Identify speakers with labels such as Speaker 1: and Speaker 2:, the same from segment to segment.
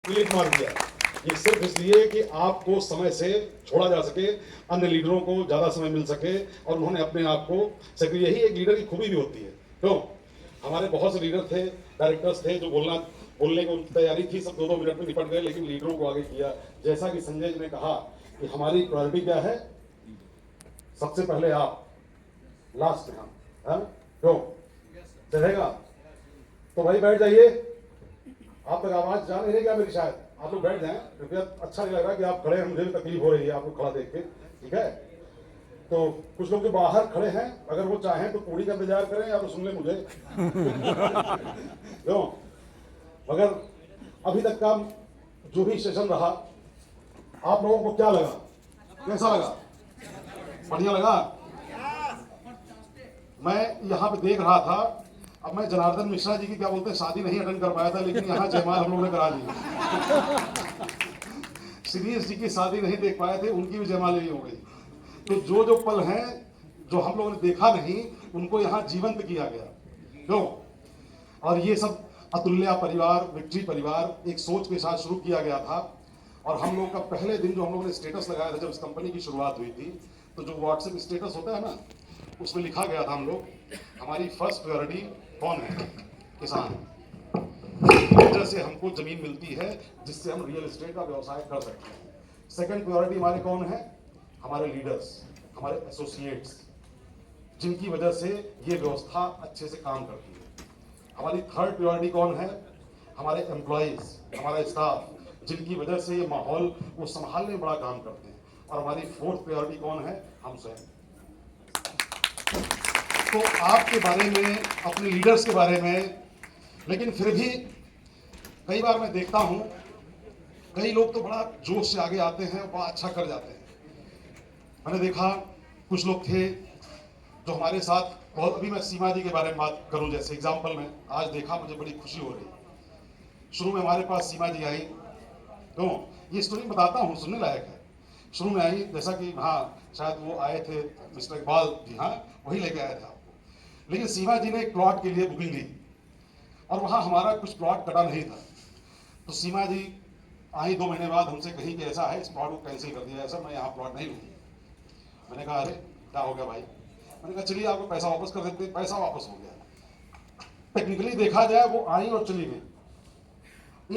Speaker 1: Click मार दिया। ये सिर्फ इसलिए कि आपको समय से छोड़ा जा सके, अन्य लीडरों को ज़्यादा समय मिल सके और उन्होंने अपने आप को सक्रिय, यही एक लीडर की खूबी भी होती है। क्यों? हमारे बहुत से लीडर थे, डायरेक्टर्स थे जो बोलने को तैयारी थी, सब 2-2 मिनट में निपट गए, लेकिन लीडरों को आगे किया। जैसा कि संजय जी ने कहा कि हमारी प्रायोरिटी क्या है, सबसे पहले आप, लास्ट में हम, है? क्यों चलेगा? तो भाई बैठ जाइए। आप तक आवाज जा नहीं रही क्या मेरी? शायद आप लोग बैठ जाएं कृपया। अच्छा नहीं लग रहा कि आप खड़े हैं, मुझे भी तकलीफ हो रही है आपको खड़ा देख के, ठीक है? तो कुछ लोग जो बाहर खड़े हैं, अगर वो चाहें तो पूरी का इंतजार करें या तो सुन ले मुझे। क्यों? मगर अभी तक का जो भी सेशन रहा, आप लोगों को क्या लगा, कैसा लगा? बढ़िया लगा? मैं यहाँ पे देख रहा था, अब मैं जनार्दन मिश्रा जी की क्या बोलते हैं शादी नहीं अटेंड कर पाया था, लेकिन यहाँ जयमाल हम लोगों ने करा ली। श्रीश जी की शादी नहीं देख पाए थे, उनकी भी जयमाल यही हो गई। तो जो जो पल हैं जो हम लोगों ने देखा नहीं, उनको यहाँ जीवंत किया गया। क्यों? और ये सब अतुल्य परिवार, विक्ट्री परिवार एक सोच के साथ शुरू किया गया था। और हम लोगों का पहले दिन जो हम लोगों ने स्टेटस लगाया था जब इस कंपनी की शुरुआत हुई थी, तो जो व्हाट्सएप स्टेटस होता है ना, उसमें लिखा गया था हम लोग, हमारी फर्स्ट प्रायोरिटी कौन है? किसान। जिसकी वजह से हमको जमीन मिलती है जिससे हम रियल एस्टेट का व्यवसाय कर सकते हैं। सेकंड प्रायोरिटी हमारे कौन है? हमारे लीडर्स, हमारे एसोसिएट्स, जिनकी वजह से ये व्यवस्था अच्छे से काम करती है। हमारी थर्ड प्रायोरिटी कौन है? हमारे एम्प्लॉयज, हमारा स्टाफ, जिनकी वजह से ये माहौल वो संभालने में बड़ा काम करते हैं। और हमारी फोर्थ प्रायोरिटी कौन है? हम स्वयं। तो आपके बारे में, अपने लीडर्स के बारे में, लेकिन फिर भी कई बार मैं देखता हूं कई लोग तो बड़ा जोश से आगे आते हैं, बड़ा अच्छा कर जाते हैं। मैंने देखा कुछ लोग थे जो हमारे साथ बहुत, अभी मैं सीमा जी के बारे में बात करूं जैसे एग्जाम्पल में, आज देखा मुझे बड़ी खुशी हो रही। शुरू में हमारे पास सीमा जी आई, तो ये स्टोरी बताता हूँ, सुनने लायक है। शुरू में आई, जैसा कि हाँ शायद वो आए थे मिस्टर इकबाल जी, हाँ वही लेके आए थे आपको। लेकिन सीमा जी ने एक प्लॉट के लिए बुकिंग ली और वहाँ हमारा कुछ प्लॉट कटा नहीं था। तो सीमा जी आई 2 महीने बाद हमसे कही कि ऐसा है, इस प्लॉट को कैंसिल कर दिया है सर, मैं यहाँ प्लॉट नहीं लूँगी। मैंने कहा अरे क्या हो गया भाई? मैंने कहा चलिए आपको पैसा वापस कर देते। पैसा वापस हो गया। टेक्निकली देखा जाए वो आई और चली गई।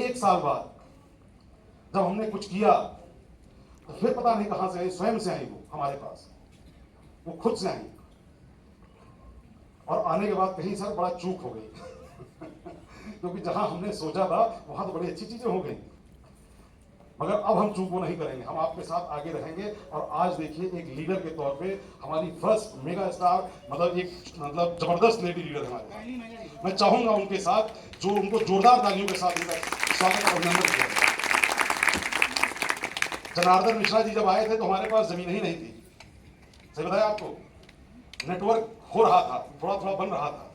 Speaker 1: 1 साल बाद जब हमने कुछ किया तो फिर पता नहीं कहां से आई, स्वयं से आई वो हमारे पास, वो खुद से आई। और आने के बाद कहीं सर बड़ा चूक हो गई। क्योंकि जहां हमने सोचा था वहां तो बड़ी अच्छी चीजें हो गई, मगर अब हम चूक वो नहीं करेंगे, हम आपके साथ आगे रहेंगे। और आज देखिए एक लीडर के तौर पे हमारी फर्स्ट मेगा स्टार, मतलब एक जबरदस्त लेडी लीडर हमारे। मैं चाहूंगा उनके साथ जो उनको जोरदार तालियों के साथ उनका स्वागत और अभिनंदन किया। जनार्दन मिश्रा जी जब आए थे तो हमारे पास जमीन ही नहीं थी, सही बताया आपको, नेटवर्क हो रहा था, थोड़ा थोड़ा बन रहा था।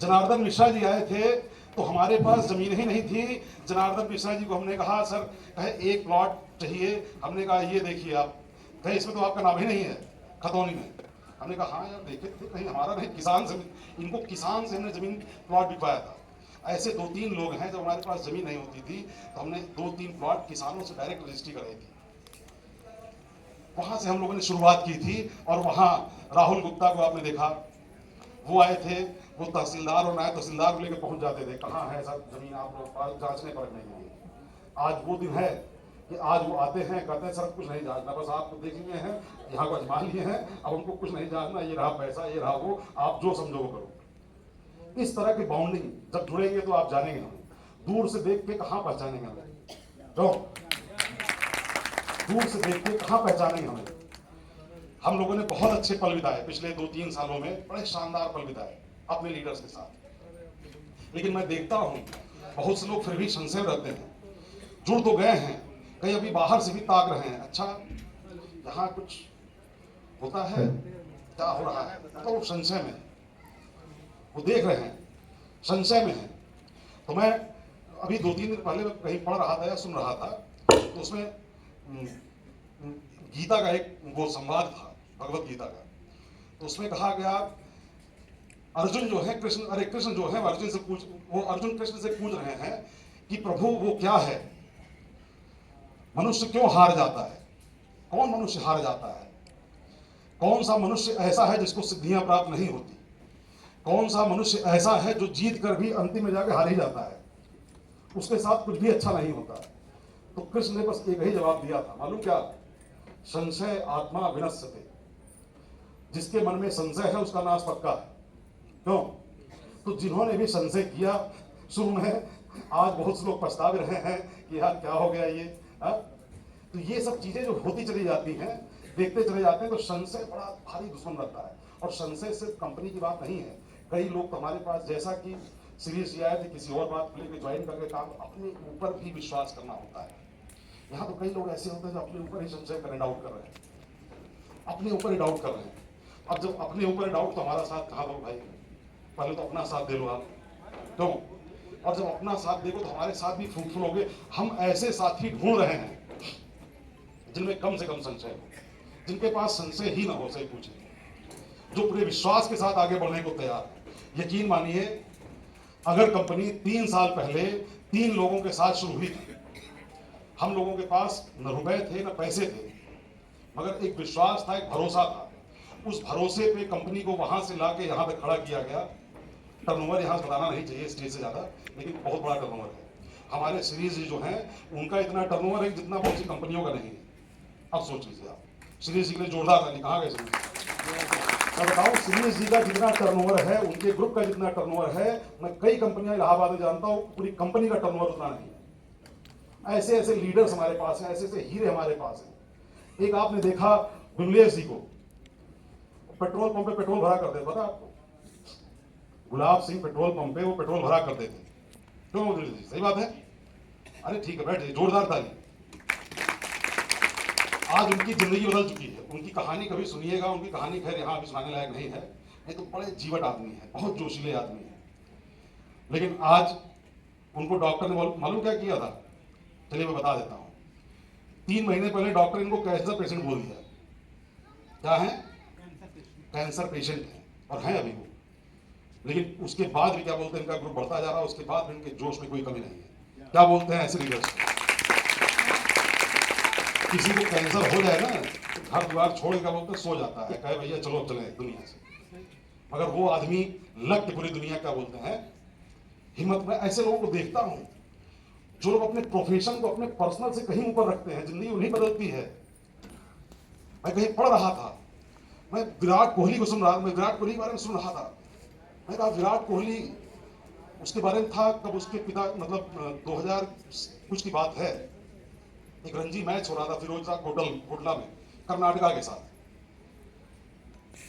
Speaker 1: जनार्दन मिश्रा जी आए थे तो हमारे पास जमीन ही नहीं थी। जनार्दन मिश्रा जी को हमने कहा सर, कहे एक प्लॉट चाहिए। हमने कहा ये देखिए आप, कहे इसमें तो आपका नाम ही नहीं है खतौनी में। हमने कहा हाँ यार देखे थे, कहीं हमारा नहीं, किसान से, इनको किसान से हमने जमीन प्लॉट बिकवाया था। ऐसे 2-3 लोग हैं जब हमारे पास जमीन नहीं होती थी तो हमने 2-3 प्लॉट किसानों से डायरेक्ट रजिस्ट्री कराई थी। वहां से हम लोगों ने शुरुआत की थी। और वहां राहुल गुप्ता को आपने देखा, वो आए थे, वो तहसीलदार और नायब तहसीलदार को लेकर पहुंच जाते थे, कहाँ है सर जमीन आप लोग पास जांचने परखने के लिए। आज वो दिन है कि आज वो आते हैं, कहते हैं सर कुछ नहीं जांचना, बस आप देख लिए हैं, यहाँ को अजमा लिए हैं, अब उनको कुछ नहीं जांचना, ये रहा पैसा, ये रहा वो, आप जो समझो वो करो। इस तरह की बाउंडिंग जब जुड़ेंगे तो आप जानेंगे हमें, दूर से देख के कहाँ पहचानेंगे हमें? जो दूर से देख के कहाँ पहचानेंगे हमें? हम लोगों ने बहुत अच्छे पल बिताए पिछले 2-3 सालों में, बड़े शानदार पल बिताए अपने लीडर्स के साथ। लेकिन मैं देखता हूं बहुत से लोग फिर भी संशय रहते हैं। जुड़ तो गए हैं, कई अभी बाहर से भी ताक रहे हैं, अच्छा यहाँ कुछ होता है, क्या हो रहा है, तो वो संशय में, वो देख रहे हैं, संशय में है। तो मैं अभी 2-3 दिन पहले मैं कहीं पढ़ रहा था या सुन रहा था, तो उसमें गीता का एक वो संवाद था, भगवत गीता का। तो उसमें कहा गया अर्जुन जो है कृष्ण जो है अर्जुन से पूछ, वो अर्जुन कृष्ण से पूछ रहे हैं कि प्रभु वो क्या है मनुष्य क्यों हार जाता है? कौन मनुष्य हार जाता है? कौन सा मनुष्य ऐसा है जिसको सिद्धियां प्राप्त नहीं होती? कौन सा मनुष्य ऐसा है जो जीत कर भी अंतिम में जाकर हार ही जाता है? उसके साथ कुछ भी अच्छा नहीं होता। तो कृष्ण ने बस एक ही जवाब दिया था, मालूम क्या? संशय आत्मा विनश्यते। जिसके मन में संशय है उसका नाश पक्का है। क्यों? तो जिन्होंने भी संशय किया शुरू में, आज बहुत से लोग पछता भी रहे हैं कि यार क्या हो गया ये। तो ये सब चीजें जो होती चली जाती हैं, देखते चले जाते हैं, तो संशय बड़ा भारी दुश्मन रहता है। और संशय सिर्फ कंपनी की बात नहीं है। कई लोग तो हमारे पास, जैसा कि सीरीज ये आए थे, किसी और बात को लेकर ज्वाइन करके काम, अपने ऊपर भी विश्वास करना होता है। यहाँ तो कई लोग ऐसे होते हैं जो अपने ऊपर ही संशय करें, डाउट कर रहे हैं, अपने ऊपर ही डाउट कर रहे हैं। अब जब अपने ऊपर डाउट, तो हमारा साथ कहाँ दो भाई? पहले तो अपना साथ दे लो आप। क्यों? और जब अपना साथ देखो तो हमारे साथ भी फ्रूटफुल होंगे। हम ऐसे साथी ढूंढ रहे हैं जिनमें कम से कम संशय हो, जिनके पास संशय ही ना हो, सही पूछे, जो पूरे विश्वास के साथ आगे बढ़ने को तैयार है। यकीन मानिए, अगर कंपनी 3 साल पहले 3 लोगों के साथ शुरू हुई थी, हम लोगों के पास न रुपए थे न पैसे थे, मगर एक विश्वास था, एक भरोसा था। उस भरोसे पे कंपनी को वहां से लाके यहाँ पे खड़ा किया गया। टर्नओवर यहाँ बताना नहीं चाहिए स्टेज से ज्यादा, लेकिन बहुत बड़ा टर्नओवर है। हमारे सीरीज जो हैं उनका इतना टर्नओवर है जितना बहुत सी कंपनियों का नहीं है। अब सोच लीजिए आप, सीरीज जी के लिए जोरदार ताली। कहाँ गए सीरीज? मैं बताऊं, सीरीज जी का जितना टर्नओवर है, उनके ग्रुप का जितना टर्नओवर है, मैं कई कंपनियां इलाहाबाद में जानता हूं, पूरी कंपनी का टर्नओवर उतना नहीं है। ऐसे ऐसे लीडर्स हमारे पास हैं, ऐसे ऐसे हीरे हमारे पास हैं। एक आपने देखा विमलेश जी को, पेट्रोल पंप पे पेट्रोल भरा करते, पता आपको? गुलाब सिंह पेट्रोल पंप पे वो पेट्रोल भरा करते थे। क्यों विमलेश जी? सही बात है। अरे ठीक है, बैठिए, जोरदार ताली। आज उनकी जिंदगी बदल चुकी है। उनकी कहानी कभी सुनिएगा, उनकी कहानी खैर यहाँ अभी सुनाने लायक नहीं है, नहीं तो बड़े जीवट आदमी है, बहुत जोशीले आदमी है। लेकिन आज उनको डॉक्टर ने मालूम क्या किया था? चलिए मैं बता देता हूँ। 3 महीने पहले डॉक्टर इनको कैंसर पेशेंट बोल दिया। क्या है? कैंसर पेशेंट है, और हैं अभी वो। लेकिन उसके बाद भी क्या बोलते हैं, इनका ग्रुप बढ़ता जा रहा है, उसके बाद भी इनके जोश में कोई कमी नहीं है। क्या बोलते हैं ऐसे लीडर्स? किसी को कैंसर हो जाए ना, तो घर द्वार छोड़ क्या बोलते हैं, सो जाता है, कहे भैया चलो चले दुनिया से। मगर वो आदमी लग के पूरी दुनिया, क्या बोलते हैं, हिम्मत में। ऐसे लोगों को देखता हूं जो लोग अपने प्रोफेशन को अपने पर्सनल से कहीं ऊपर रखते हैं, जिंदगी उन्हीं बदलती है। मैं कहीं पढ़ रहा था, मैं विराट कोहली को सुन रहा था, मैं विराट कोहली के बारे में सुन रहा था। मैं कहा विराट कोहली, उसके बारे में था कब उसके पिता, मतलब 2000 कुछ की बात है, एक रणजी मैच हो रहा था फिरोजशाह कोटला में कर्नाटका के साथ।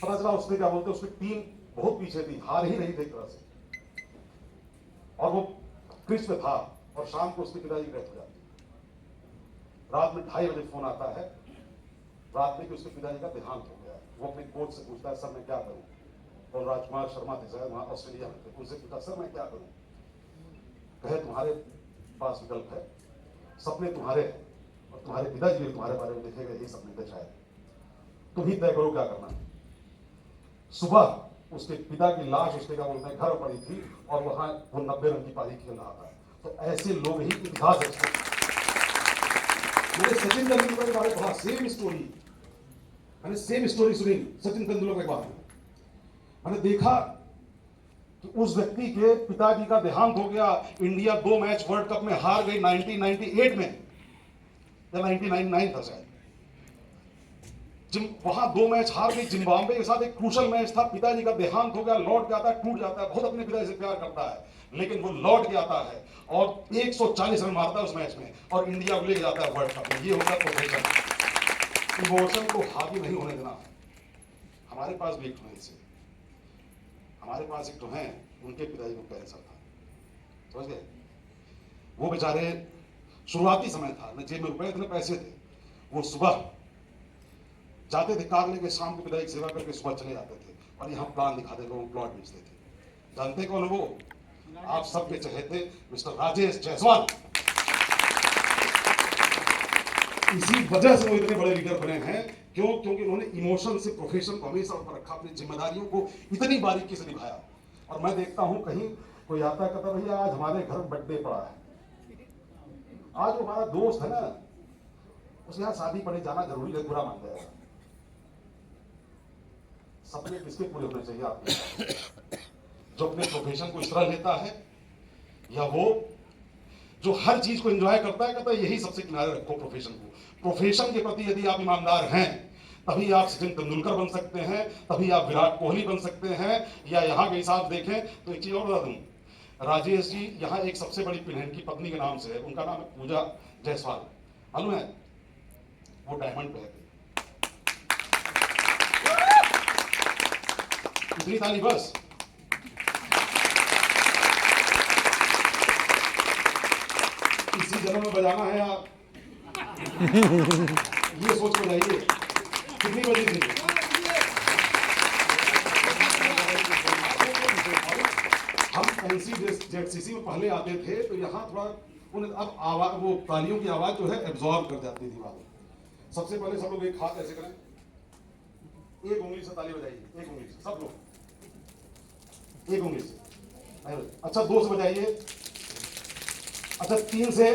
Speaker 1: पता चला उसने, क्या बोलते, उसकी टीम बहुत पीछे थी, हार ही रही थी एक तरह से, और वो क्रीज पे था, और शाम को उसके पिताजी की डेथ हो जाती है। रात में 2:30 बजे फोन आता है, रात में कि उसके पिताजी का देहांत हो गया। वो अपने कोच से पूछता है, सर मैं क्या करूं? और राजकुमार शर्मा थे शायद वहां ऑस्ट्रेलिया में थे, उनसे पूछा, सर मैं क्या करूं? कहे तुम्हारे पास विकल्प है, सपने तुम्हारे हैं, और तुम्हारे पिताजी भी तुम्हारे बारे में लिखेगा यही सपने थे, शायद तुम ही तय करो क्या करना है। सुबह उसके पिता की लाश, उसके क्या बोलते हैं, घर पड़ी थी, और वहां वो 90 रन की पारी खेल रहा था। तो ऐसे लोग ही इतिहास है। मैंने सचिन तेंदुलकर के बारे में पढ़ा, सेम स्टोरी, मैंने सेम स्टोरी सुनी सचिन तेंदुलकर के बारे में। मैंने देखा कि उस व्यक्ति के पिताजी का देहांत हो गया। इंडिया 2 मैच वर्ल्ड कप में हार गई 1998 में, या 1999 था शायद। वहां 2 मैच हार गई जिम्बाब्वे के साथ, एक क्रूशल मैच था। पिताजी का देहांत हो गया, लौट के आता है, टूट जाता है, बहुत अपने पिताजी से प्यार करता है, लेकिन वो लौट के आता है और 140 रन मारता है उस मैच में, और इंडिया को लेके जाता है वर्ल्ड कप में। ये होता है प्रोफेशन। इमोशन को हावी नहीं होने देना। हमारे पास भी एक तो है, हमारे पास एक तो है, उनके पिताजी को कैंसर था, समझ गए? वो बेचारे, शुरुआती समय था, न जेब में रुपए थे न पैसे थे। वो सुबह जाते थे कार लेके, शाम को पिताजी की सेवा करके सुबह चले जाते थे, और यहाँ प्लान दिखाते, लोगों को प्लॉट बेचते थे। जानते कौन है वो? आप सबके चहेते मिस्टर राजेश जायसवाल। इसी वजह से वो इतने बड़े लीडर बने हैं। क्यों? क्योंकि उन्होंने इमोशन से प्रोफेशन को हमेशा ऊपर रखा, अपनी जिम्मेदारियों को इतनी बारीकी से निभाया। और मैं देखता हूं कहीं कोई आता कहता, भैया आज हमारे घर बर्थडे पड़ा है। आज वो हमारा दोस्त है ना, उसके यहाँ शादी पड़े जाना जरूरी है, बुरा मान जाएगा। सपने किसके पूरे होने चाहिए आपके? जो अपने प्रोफेशन को इस तरह लेता है, या वो जो हर चीज को एंजॉय करता है, कहता है यही सबसे किनारे रखो प्रोफेशन को। प्रोफेशन के प्रति यदि आप ईमानदार हैं, तभी आप सचिन तेंदुलकर बन सकते हैं, तभी आप विराट कोहली बन सकते हैं। या यहाँ के हिसाब देखें तो एक चीज और बता दूं, राजेश जी यहाँ एक सबसे बड़ी पिन्हन की पत्नी के नाम से है, उनका नाम है पूजा जायसवाल, मालूम है? वो डायमंड पे है। इतनी ताली बस। इसी जन्म में बजाना है आप, ये सोच कर जाइए। कितनी बजी थी? हम एनसीजेडसीसी में पहले आते थे तो यहाँ थोड़ा अब आवाज, वो तालियों की आवाज जो है एब्जॉर्ब कर जाती थी दीवार। सबसे पहले सब लोग एक हाथ ऐसे करें, एक उंगली से ताली बजाइए, एक उंगली से सब लोग, एक उंगली से। अच्छा 2 से बजाइए, अच्छा 3 से,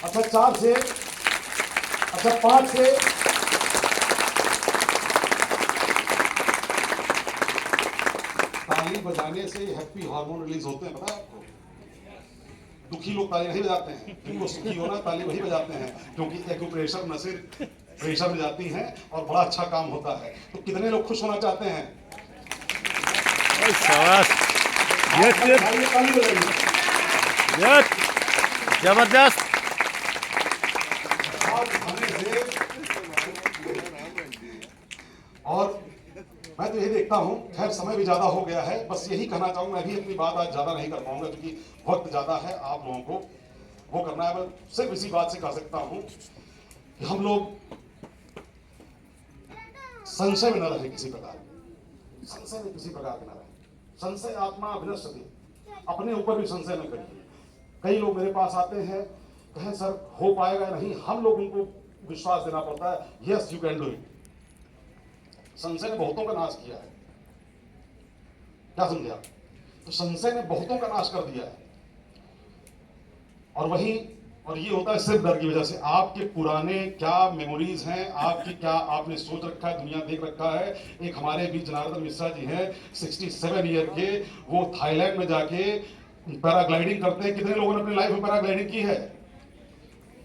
Speaker 1: अच्छा 4 से, अच्छा 5 से, ताली बजाने से हैप्पी हार्मोन रिलीज होते हैं, पता है आपको? दुखी लोग ताली नहीं बजाते हैं, जिनको सुखी होना ताली वही बजाते हैं, क्योंकि एक्यूप्रेशर नसें प्रेशर में जाती हैं और बड़ा अच्छा काम होता है। तो कितने लोग खुश होना चाहते हैं?
Speaker 2: जबरदस्त।
Speaker 1: और मैं तो यही देखता हूं, खैर समय भी ज्यादा हो गया है, बस यही कहना चाहूंगा। मैं भी अपनी बात आज ज्यादा नहीं कर पाऊंगा क्योंकि वक्त ज्यादा है, आप लोगों को वो करना है। मैं सिर्फ इसी बात से कह सकता हूं कि हम लोग संशय में न रहे, किसी प्रकार के संशय में किसी प्रकार के न रहे। संशय आत्मा विनश्यति, अपने ऊपर भी संशय न करिए। कई लोग मेरे पास आते हैं, कहें सर हो पाएगा नहीं, हम लोग उनको विश्वास देना पड़ता है, yes you can do it. संशय ने बहुतों का नाश किया है, क्या समझे आप? तो संशय ने बहुतों का नाश कर दिया है। और ये होता है सिर्फ डर की वजह से। आपके पुराने क्या मेमोरीज हैं, आपकी क्या आपने सोच रखा है, दुनिया देख रखा है। एक हमारे भी जनार्दन मिश्रा जी हैं, 67 ईयर के, वो थाईलैंड में जाके पैराग्लाइडिंग करते हैं। कितने लोगों ने अपनी लाइफ में पैराग्लाइडिंग की है?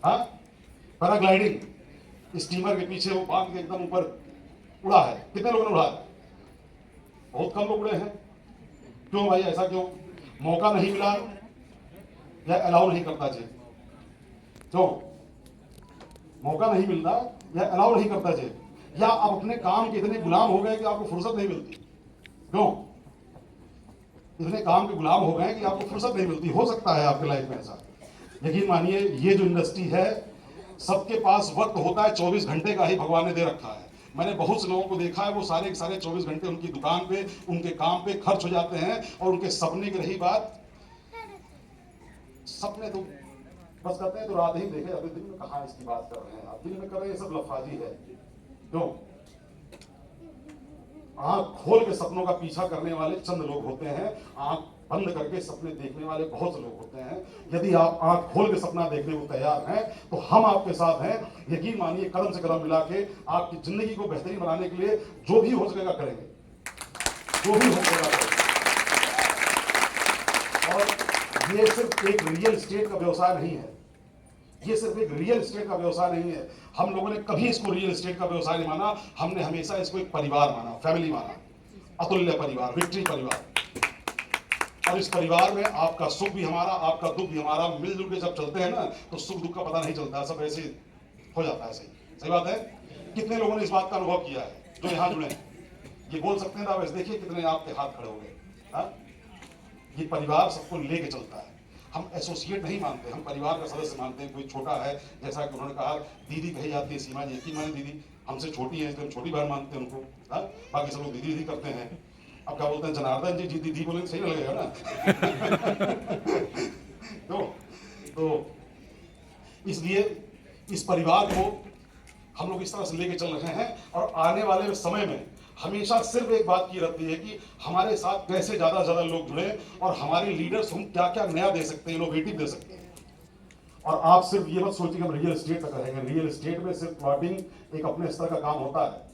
Speaker 1: हाँ, पैराग्लाइडिंग स्टीमर के पीछे वो बांध के एकदम ऊपर उड़ा है। कितने लोगों ने उड़ा है? बहुत कम लोग उड़े हैं। क्यों भाई, ऐसा क्यों? मौका नहीं मिला या अलाउ नहीं करता जी? क्यों मौका नहीं मिलता या अलाउ नहीं करता जी? या आप अपने काम के इतने गुलाम हो गए कि आपको फुर्सत नहीं मिलती? क्यों इतने काम के गुलाम हो गए कि आपको फुर्सत नहीं मिलती? हो सकता है आपके लाइफ में ऐसा। यकीन मानिए, ये जो इंडस्ट्री है, सबके पास वक्त होता है 24 घंटे का ही भगवान ने दे रखा है। मैंने बहुत से लोगों को देखा है, वो सारे के सारे 24 घंटे उनकी दुकान पे, उनके काम पे खर्च हो जाते हैं। और उनके सपने की रही बात, सपने तो बस करते हैं तो रात ही देखे जाते, दिन में कहाँ इसकी बात कर रहे हैं आप? दिन में कर रहे हैं, सब लफाजी है। क्यों? आंख खोल के सपनों का पीछा करने वाले चंद लोग होते हैं, आंख बंद करके सपने देखने वाले बहुत से लोग होते हैं। यदि आप आंख खोल के सपना देखने को तैयार हैं तो हम आपके साथ हैं। यकीन मानिए, कदम से कदम मिला के आपकी जिंदगी को बेहतरीन बनाने के लिए जो भी हो सकेगा करेंगे, जो भी हो सकेगा करेंगे। और ये सिर्फ एक रियल एस्टेट का व्यवसाय नहीं है, ये सिर्फ एक रियल एस्टेट का व्यवसाय नहीं है। हम लोगों ने कभी इसको रियल एस्टेट का व्यवसाय नहीं माना, हमने हमेशा इसको एक परिवार माना, फैमिली माना, अतुल्य परिवार, विक्ट्री परिवार। और इस परिवार में आपका सुख भी हमारा, आपका दुख भी हमारा। मिलजुल के जब चलते हैं ना, तो सुख दुख का पता नहीं चलता, सब ऐसे हो जाता है। सही बात है। कितने लोगों ने इस बात का अनुभव किया है जो यहाँ जुड़े हैं? ये बोल सकते हैं ना? वैसे देखिए कितने आपके हाथ खड़े हो गए। ये परिवार सबको लेके चलता है। हम एसोसिएट नहीं मानते, हम परिवार का सदस्य मानते हैं। कोई छोटा है, जैसा कि उन्होंने कहा, दीदी कही जाती है सीमा जी, यकीन माने दीदी हमसे छोटी है, इसलिए हम छोटी बहन मानते हैं उनको। बाकी सब लोग दीदी दीदी करते हैं। अब क्या बोलते हैं, जनार्दन जी जी दीदी बोले सही ना लगेगा ना? तो इसलिए इस परिवार को हम लोग इस तरह से लेके चल रहे हैं। और आने वाले समय में हमेशा सिर्फ एक बात की रहती है कि हमारे साथ कैसे ज्यादा से ज्यादा लोग जुड़े और हमारे लीडर्स हम क्या क्या नया दे सकते हैं, इनोवेटिव दे सकते हैं। और आप सिर्फ ये मत सोचिए कि हम रियल एस्टेट तक रहेंगे। रियल एस्टेट में सिर्फ प्लॉटिंग एक अपने स्तर का काम होता है,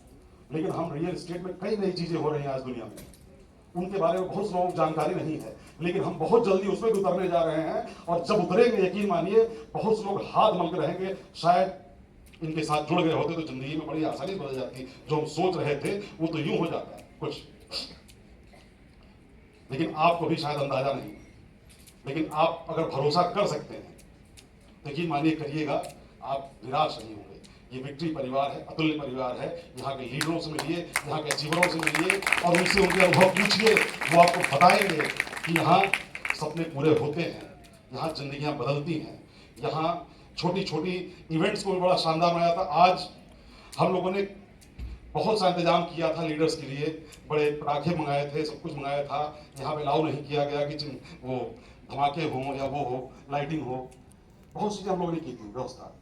Speaker 1: लेकिन हम रियल एस्टेट में कई नई चीजें हो रही हैं आज दुनिया में, उनके बारे में बहुत लोगों को जानकारी नहीं है, लेकिन हम बहुत जल्दी उसमें भी उतरने जा रहे हैं। और जब उतरेंगे, यकीन मानिए, बहुत से लोग हाथ मल के रहेंगे। शायद इनके साथ जुड़ गए होते तो जिंदगी में बड़ी आसानी बदल जाती। जो हम सोच रहे थे वो तो यूं हो जाता है कुछ, लेकिन आपको भी शायद अंदाजा नहीं। लेकिन आप अगर भरोसा कर सकते हैं तो यकीन मानिए करिएगा, आप निराश नहीं होंगे। ये विक्ट्री परिवार है, अतुल्य परिवार है। यहाँ के लीडरों से मिलिए, यहाँ के अचीवरों से मिलिए और उनसे उनके अनुभव पूछिए। वो आपको बताएंगे कि यहाँ सपने पूरे होते हैं, यहाँ जिंदगियाँ बदलती हैं, यहाँ छोटी छोटी इवेंट्स को भी बड़ा शानदार बनाया था। आज हम लोगों ने बहुत सा इंतजाम किया था लीडर्स के लिए, बड़े पटाखे मंगाए थे, सब कुछ मंगाया था। यहाँ पे अलाउ नहीं किया गया कि वो धमाके हों या वो हो, लाइटिंग हो, बहुत चीज़ें हम लोगों ने की थी व्यवस्था।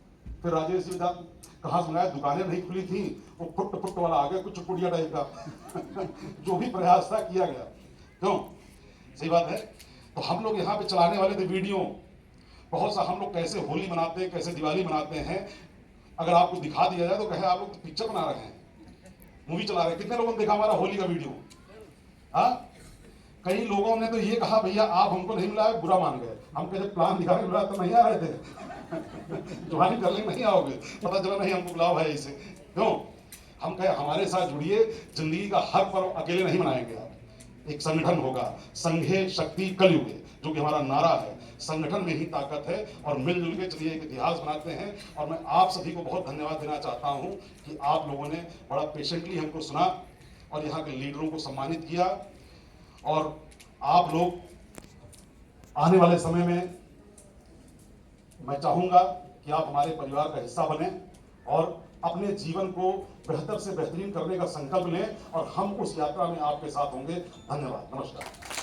Speaker 1: फिर राजेश जी कहाँ से मंगाया, दुकानें नहीं खुली थी, वो फुट वाला आ गया, कुछ चुपुड़िया टाइप का जो भी प्रयास था किया गया। क्यों? सही बात है। तो हम लोग यहाँ पे चलाने वाले थे वीडियो, बहुत सा हम लोग कैसे होली मनाते हैं, कैसे दिवाली मनाते हैं। अगर आपको दिखा दिया जाए तो कहे आप लोग पिक्चर बना रहे हैं, मूवी चला रहे हैं। कितने लोगों ने देखा हमारा होली का वीडियो? हाँ, कई लोगों ने तो ये कहा भैया आप हमको नहीं मिलाए, बुरा मान गए। हम कहे प्लान दिखा के बुलाया तो नहीं आ रहे थे ज्वाइन कर लेंगे, नहीं आओगे, पता चला नहीं हमको बुलाओ है इसे। क्यों? हम कहे हमारे साथ जुड़िए, जिंदगी का हर पर्व अकेले नहीं मनाएंगे आप। एक संगठन होगा, संघे शक्ति कलयुगे, जो कि हमारा नारा है। संगठन में ही ताकत है और मिलजुल के चलिए एक इतिहास बनाते हैं। और मैं आप सभी को बहुत धन्यवाद देना चाहता हूं कि आप लोगों ने बड़ा पेशेंटली हमको सुना और यहाँ के लीडरों को सम्मानित किया। और आप लोग आने वाले समय में मैं चाहूंगा कि आप हमारे परिवार का हिस्सा बने और अपने जीवन को बेहतर से बेहतरीन करने का संकल्प लें, और हम उस यात्रा में आपके साथ होंगे। धन्यवाद, नमस्कार।